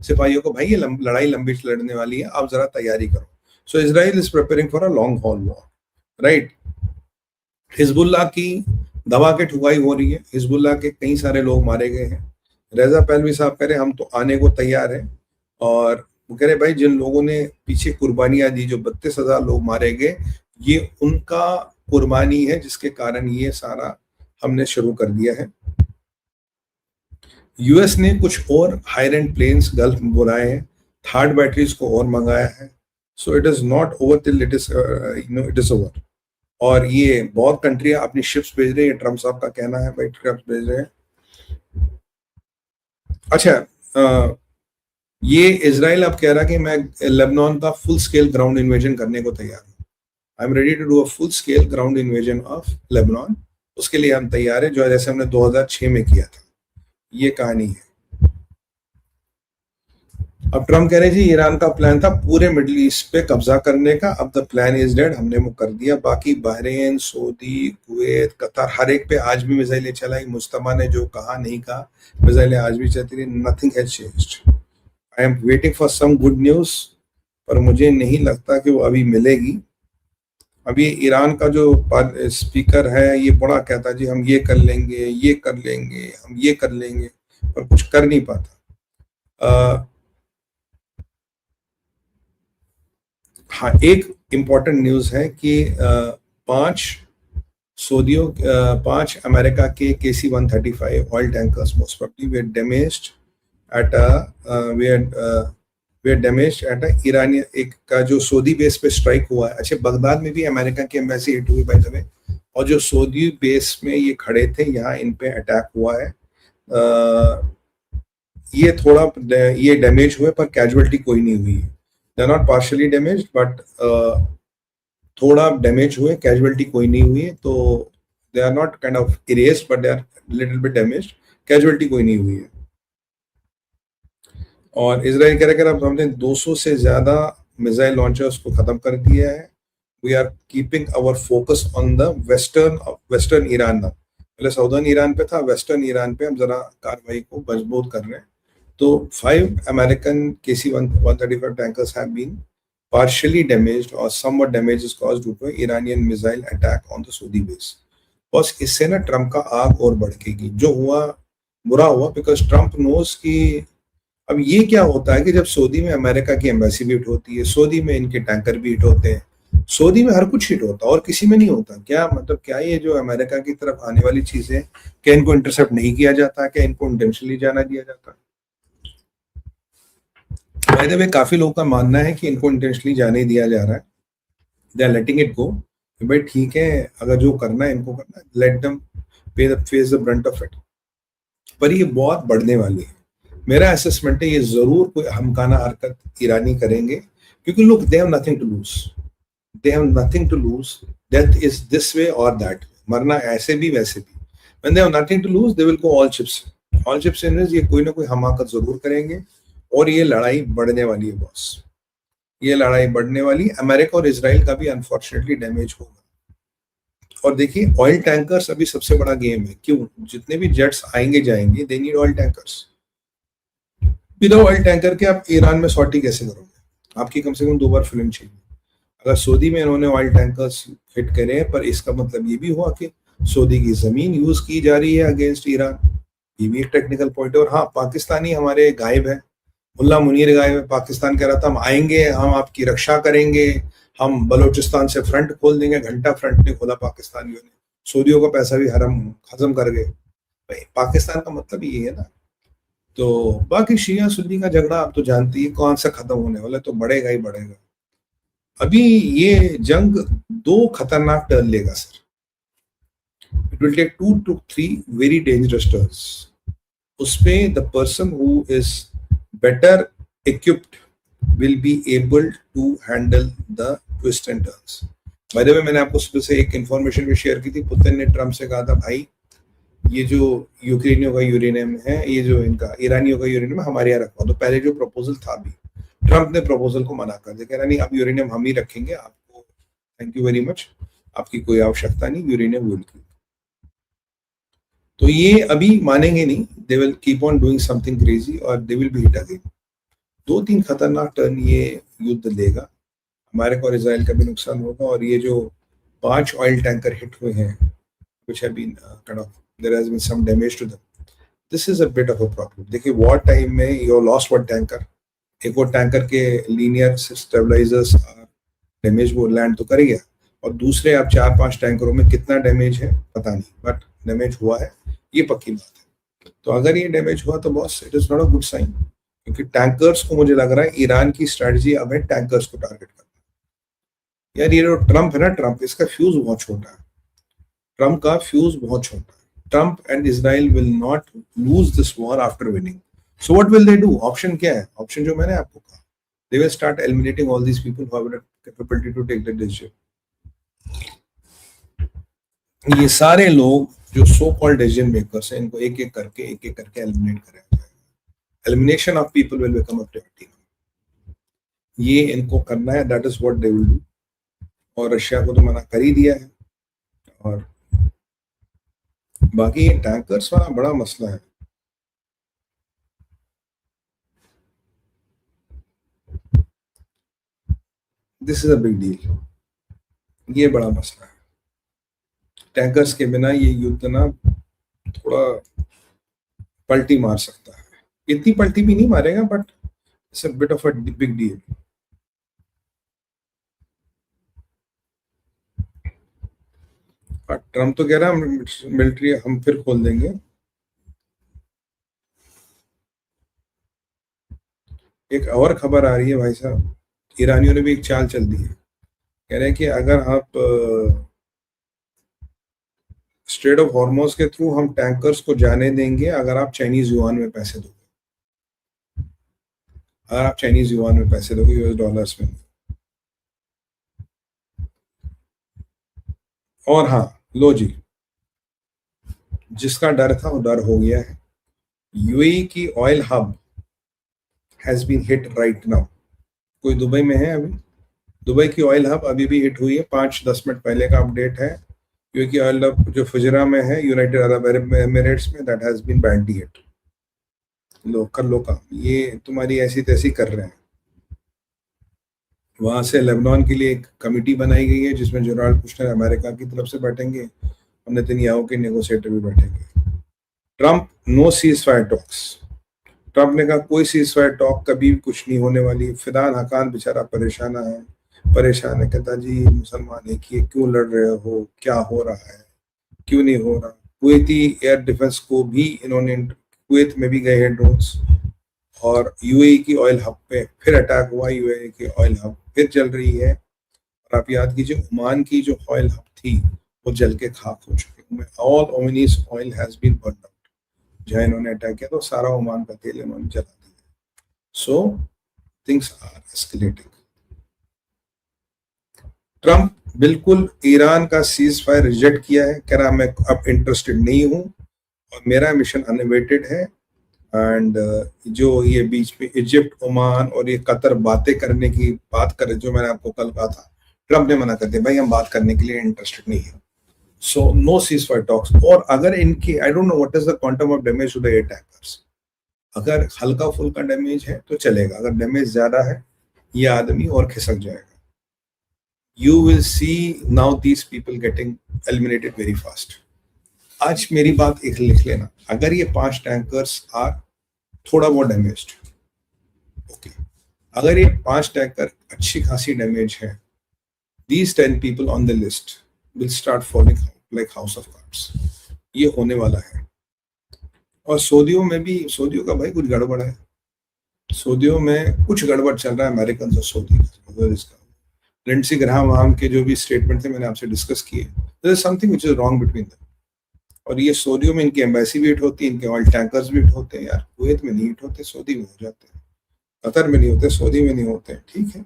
सिपाहियों को, भाई ये लड़ाई लंबी लड़ने वाली है, आप जरा तैयारी करो। So Israel is preparing for a long haul war, right. Hezbollah की दबा के ठुकाई हो रही है, हिजबुल्लाह के कई सारे लोग मारे गए हैं। रेजा पहलवी साहब कह रहे हम तो आने को तैयार हैं, और वो कह रहे भाई जिन लोगों ने पीछे कुर्बानियां दी, जो 32,000 लोग मारे गए, ये उनका कुर्बानी है जिसके कारण ये सारा हमने शुरू कर दिया है। यूएस ने कुछ और हायर एंड प्लेन्स गल्फ में बुलाए हैं, थर्ड बैटरीज को और मंगाया है। So it is not over till it is it is over. और ये बहुत कंट्रियां अपनी शिप्स भेज रही है, ट्रम्प साहब का कहना है भाई शिप्स भेज रहे हैं। अच्छा, ये इजराइल अब कह रहा कि मैं लेबनान का फुल स्केल ग्राउंड इन्वेजन करने को तैयार हूँ। I am ready to do a full scale ground invasion of Lebanon, उसके लिए हम तैयार है, जो जैसे हमने 2006 में किया था। ये कहानी है। अब ट्रम्प कह रहे जी ईरान का प्लान था पूरे मिडिल ईस्ट पे कब्जा करने का, अब द प्लान इज डेड, हमने वो कर दिया। बाकी बहरीन, सऊदी, कुवैत, कतर, हर एक पे आज भी मिसाइलें चलाई। मुस्तफा ने जो कहा नहीं कहा, मिसाइलें आज भी चलती रही, nothing has changed. I am waiting for some good news, पर मुझे नहीं लगता कि वो अभी मिलेगी। अभी ईरान का जो स्पीकर है ये बड़ा कहता जी हम ये कर लेंगे, ये कर लेंगे, हम ये कर लेंगे, पर कुछ कर नहीं पाता। हाँ, एक इम्पॉर्टेंट न्यूज है कि 5 अमेरिका के KC-135 oil tankers most probably they damaged at a ईरानी एक का जो सऊदी बेस पे स्ट्राइक हुआ है। अच्छा, बगदाद में भी अमेरिका की एम्बेसी हिट हुई बाय द वे, और जो सऊदी बेस में ये खड़े थे यहाँ इन पे अटैक हुआ है। ये थोड़ा ये डैमेज हुए पर कैजुअलिटी कोई नहीं हुई है। They are not partially damaged but थोड़ा डैमेज हुए, कैजुअलिटी कोई नहीं हुई है। तो they are not kind of erased but they are little bit damaged, casualty कोई नहीं हुई है। और इजराइल कह रहा है अब हमने 200 से ज्यादा मिसाइल लॉन्चर्स को खत्म कर दिया है। We are keeping our focus on the western Iran. पहले साउदर्न ईरान पे था, वेस्टर्न ईरान पे हम जरा कार्रवाई को मजबूत कर रहे हैं। तो 5 American KC-135 tankers have been partially damaged or somewhat damage is caused due to Iranian missile attack on the Saudi base। बस इससे ना ट्रम्प का आग और भड़केगी। जो हुआ बुरा हुआ, बिकॉज ट्रम्प नोज कि अब ये क्या होता है कि जब सऊदी में अमेरिका की एम्बेसी भी हिट होती है, सऊदी में इनके टैंकर भी हिट होते हैं, सऊदी में हर कुछ हिट होता है और किसी में नहीं होता। क्या मतलब, क्या ये जो अमेरिका की तरफ आने वाली चीजें, क्या इनको इंटरसेप्ट नहीं किया जाता? क्या इनको इंटेंशनली जाना दिया जाता? बाय द वे काफी लोगों का मानना है कि इनको इंटेंशनली जाने दिया जा रहा है, they are letting it go. भाई ठीक है, अगर जो करना है इनको करना है, let them face the Brunt of it. पर ये बहुत बढ़ने वाली है। मेरा असेसमेंट है ये जरूर कोई हमकाना हरकत ईरानी करेंगे, क्योंकि look they have nothing to lose, they have nothing to lose, death is this way और दैट, मरना ऐसे भी वैसे भी। When they have nothing to lose they will go all chips in. ये कोई ना कोई हमाकत जरूर करेंगे और ये लड़ाई बढ़ने वाली है बॉस, ये लड़ाई बढ़ने वाली। अमेरिका और इजराइल का भी अनफॉर्चुनेटली डैमेज होगा। और देखिए ऑयल टैंकर्स अभी सबसे बड़ा गेम है। क्यों? जितने भी जेट्स आएंगे जाएंगे, दे नीड ऑयल टैंकर्स। बिना ऑयल टैंकर के आप ईरान में सॉर्टी कैसे करोगे? आपकी कम से कम 2 बार फिल्म चाहिए। अगर सऊदी में इन्होंने ऑयल टैंकर्स हिट करे, पर इसका मतलब ये भी हुआ कि सऊदी की जमीन यूज की जा रही है अगेंस्ट ईरान। ये भी एक टेक्निकल पॉइंट है। और हाँ, पाकिस्तानी हमारे गायब है, मुल्ला मुनीर गायब है। पाकिस्तान कह रहा था हम आएंगे, हम आपकी रक्षा करेंगे, हम बलोचिस्तान से फ्रंट खोल देंगे। घंटा फ्रंट नहीं खोला पाकिस्तानियों ने, सऊदियों का पैसा भी हरम खत्म कर गए। भाई पाकिस्तान का मतलब ये है ना। तो बाकी शिया सुन्नी का झगड़ा आप तो जानते ही कौन सा खत्म होने वाला है, तो बढ़ेगा ही बढ़ेगा। अभी ये जंग 2 खतरनाक टर्न लेगा sir. It will take 2 to 3 very dangerous turns. उसपे the person who is better equipped will be able to handle the twists and turns। by the way, मैंने आपको सुबह से एक इंफॉर्मेशन भी शेयर की थी। पुतिन ने ट्रम्प से कहा था भाई ये जो यूक्रेनियों का यूरेनियम है, ये जो इनका ईरानियों का यूरेनियम हमारे यहाँ रखवा दो। पहले जो प्रपोजल था भी, ट्रम्प ने प्रपोजल को मना कर दिया, कह रहा नहीं अब यूरेनियम हम ही रखेंगे, आपको थैंक यू वेरी मच, आपकी कोई आवश्यकता नहीं, यूरेनियम विल कीप। तो ये अभी मानेंगे नहीं, they will keep on doing something crazy और they will be hit again. 2-3 खतरनाक टर्न ये युद्ध लेगा, अमेरिका और इसराइल का भी नुकसान होगा, और ये जो 5 ऑयल टैंकर हिट हुए हैं which have been kind of, there has been some damage to them. This is a bit of a problem. देखिए वॉर टाइम में you lost one tanker, एक और टैंकर के लीनियर स्टेबलाइजर्स डैमेज, वो land तो कर गया, और दूसरे आप 4-5 टैंकरों में कितना डैमेज है पता नहीं, बट डैमेज हुआ है, ये पक्की बात है। तो अगर ये डैमेज हुआ तो boss, it is not a good sign, क्योंकि टैंकर्स को मुझे लग रहा है ईरान की स्ट्रेटजी अब है टैंकर्स को टारगेट करना। यार ये जो ट्रम्प है ना, ट्रम्प, इसका फ्यूज बहुत छोटा है, ट्रम्प का फ्यूज बहुत छोटा है। Trump and Israel will not lose this war after winning. So what will they do? Option क्या है? ऑप्शन जो मैंने आपको कहा, they will start eliminating all these people who have the capability to take the decision. ये सारे लोग जो सो कॉल्ड डिसीजन मेकर्स हैं, इनको एक एक करके एलिमिनेट करें। Elimination of people will become a priority, ये इनको करना है, that is what they will do. और रशिया को तो मना कर ही दिया है, और बाकी ये टैंकर्स वाला बड़ा मसला है। This is a big deal, ये बड़ा मसला है। टैंकर्स के बिना ये युद्ध ना थोड़ा पलटी मार सकता है, इतनी पलटी भी नहीं मारेगा, but it's a bit of a big deal. Trump तो कह रहा है मिलिट्री हम फिर खोल देंगे। एक और खबर आ रही है भाई साहब, ईरानियों ने भी एक चाल चल दी है, कह रहे हैं कि अगर आप स्ट्रेट ऑफ हॉर्मोज के थ्रू हम टैंकर्स को जाने देंगे अगर आप चाइनीज युआन में पैसे दोगे, अगर आप चाइनीज युआन में पैसे दोगे, यूएस डॉलर्स में। और हाँ, लो जी, जिसका डर था वो डर हो गया है। यूएई की oil hub has been hit right now. कोई दुबई में है अभी? दुबई की ऑयल हब अभी भी हिट हुई है, 5-10 मिनट पहले का अपडेट है। क्योंकि ऑयल हब जो फुजरा में है, यूनाइटेड अरब एमिरेट्स में, that has been badly hit. लो कर लो काम, ये तुम्हारी ऐसी तैसी कर रहे हैं। वहां से लेबनान के लिए एक कमेटी बनाई गई है जिसमें जेराल्ड कुशनर अमेरिका की तरफ से बैठेंगे, और नेतन्याहू के नेगोशिएटर भी बैठेंगे। Trump, no ceasefire talks. Trump ने कहा कोई सीज फायर टॉक कभी कुछ नहीं होने वाली। फिदान हकान बेचारा परेशान है, कहता जी मुसलमान एक ही, क्यों लड़ रहे हो, क्या हो रहा है, क्यों नहीं हो रहा। कुवैती एयर डिफेंस को भी इन्होंने, कुवैत में भी गए हैं ड्रोन्स, और यूएई की ऑयल हब पे फिर अटैक हुआ, यूएई की ऑयल हब फिर जल रही है। और आप याद कीजिए, ओमान की जो ऑयल हब थी वो जल के खाक हो चुकी है। All Omanis oil has been burn out. जहाँ इन्होंने अटैक किया तो सारा ओमान का तेल इन्होंने जला दिया। So things are escalating. Trump बिल्कुल ईरान का सीज फायर रिजेक्ट किया है, कह रहा मैं अब इंटरेस्टेड नहीं हूं और मेरा मिशन अनवेटेड है। एंड जो ये बीच में इजिप्ट, ओमान और ये कतर बातें करने की बात करे, जो मैंने आपको कल कहा था, ट्रम्प ने मना कर दिया, भाई हम बात करने के लिए इंटरेस्टेड नहीं है। So no ceasefire talks. और अगर इनके, I don't know what is the quantum of damage to the air tankers, अगर हल्का फुल्का डैमेज है तो चलेगा, अगर डैमेज ज्यादा है ये आदमी और खिसक जाएगा। You will see now these people getting eliminated very fast. आज मेरी बात एक लिख लेना, अगर ये 5 टैंकर्स आर थोड़ा बहुत डैमेज्ड, ओके, अगर ये 5 टैंकर अच्छी खासी डैमेज है, these 10 people on the list will start falling like house of cards. ये होने वाला है। और सऊदियों में भी, सऊदियों का भाई कुछ गड़बड़ है, सऊदियों में कुछ गड़बड़ चल रहा है अमेरिकन और सऊदी का। लिंडसी ग्राहम के जो भी स्टेटमेंट थे मैंने आपसे डिस्कस किए, there is something which is wrong between them. और ये सऊदियों में इनकी एम्बेसी भी हिट होती है, इनके ऑयल टैंकर्स भी हिट होते हैं। यार कुवैत में नहीं हिट होते, सऊदी में हो जाते हैं, कतर में नहीं होते, सऊदी में नहीं होते, ठीक है।